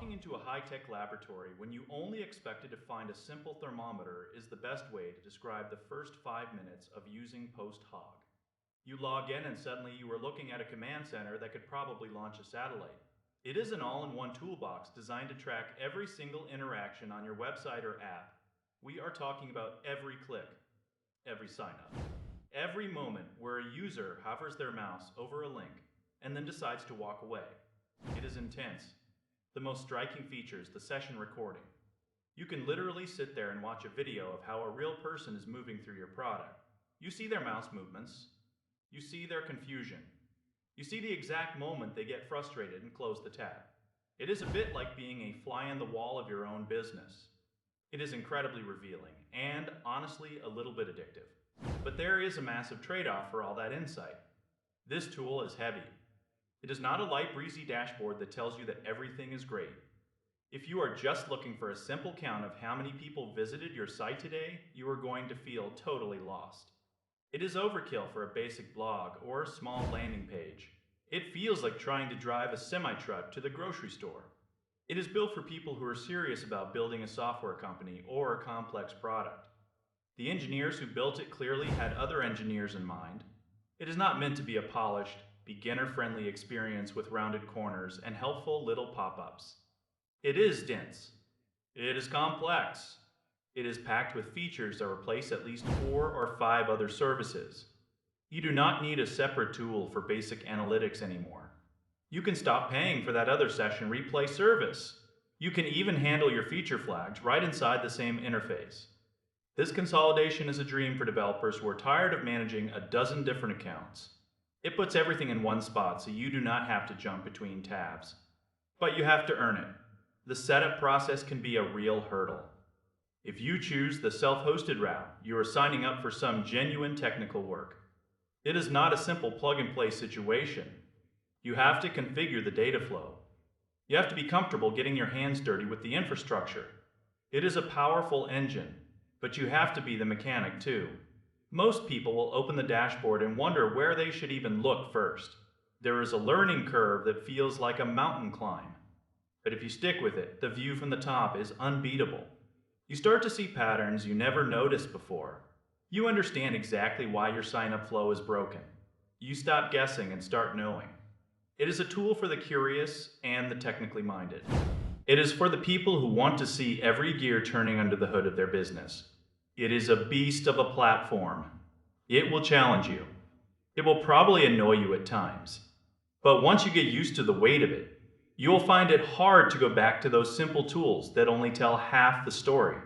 Walking into a high-tech laboratory when you only expected to find a simple thermometer is the best way to describe the first 5 minutes of using PostHog. You log in and suddenly you are looking at a command center that could probably launch a satellite. It is an all-in-one toolbox designed to track every single interaction on your website or app. We are talking about every click, every sign-up, every moment where a user hovers their mouse over a link and then decides to walk away. It is intense. The most striking feature is the session recording. You can literally sit there and watch a video of how a real person is moving through your product. You see their mouse movements. You see their confusion. You see the exact moment they get frustrated and close the tab. It is a bit like being a fly on the wall of your own business. It is incredibly revealing and, honestly, a little bit addictive. But there is a massive trade-off for all that insight. This tool is heavy. It is not a light, breezy dashboard that tells you that everything is great. If you are just looking for a simple count of how many people visited your site today, you are going to feel totally lost. It is overkill for a basic blog or a small landing page. It feels like trying to drive a semi-truck to the grocery store. It is built for people who are serious about building a software company or a complex product. The engineers who built it clearly had other engineers in mind. It is not meant to be a polished, beginner-friendly experience with rounded corners and helpful little pop-ups. It is dense. It is complex. It is packed with features that replace at least 4 or 5 other services. You do not need a separate tool for basic analytics anymore. You can stop paying for that other session replay service. You can even handle your feature flags right inside the same interface. This consolidation is a dream for developers who are tired of managing a dozen different accounts. It puts everything in one spot so you do not have to jump between tabs. But you have to earn it. The setup process can be a real hurdle. If you choose the self-hosted route, you are signing up for some genuine technical work. It is not a simple plug-and-play situation. You have to configure the data flow. You have to be comfortable getting your hands dirty with the infrastructure. It is a powerful engine, but you have to be the mechanic too. Most people will open the dashboard and wonder where they should even look first. There is a learning curve that feels like a mountain climb. But if you stick with it, the view from the top is unbeatable. You start to see patterns you never noticed before. You understand exactly why your sign-up flow is broken. You stop guessing and start knowing. It is a tool for the curious and the technically minded. It is for the people who want to see every gear turning under the hood of their business. It is a beast of a platform. It will challenge you. It will probably annoy you at times. But once you get used to the weight of it, you'll find it hard to go back to those simple tools that only tell half the story.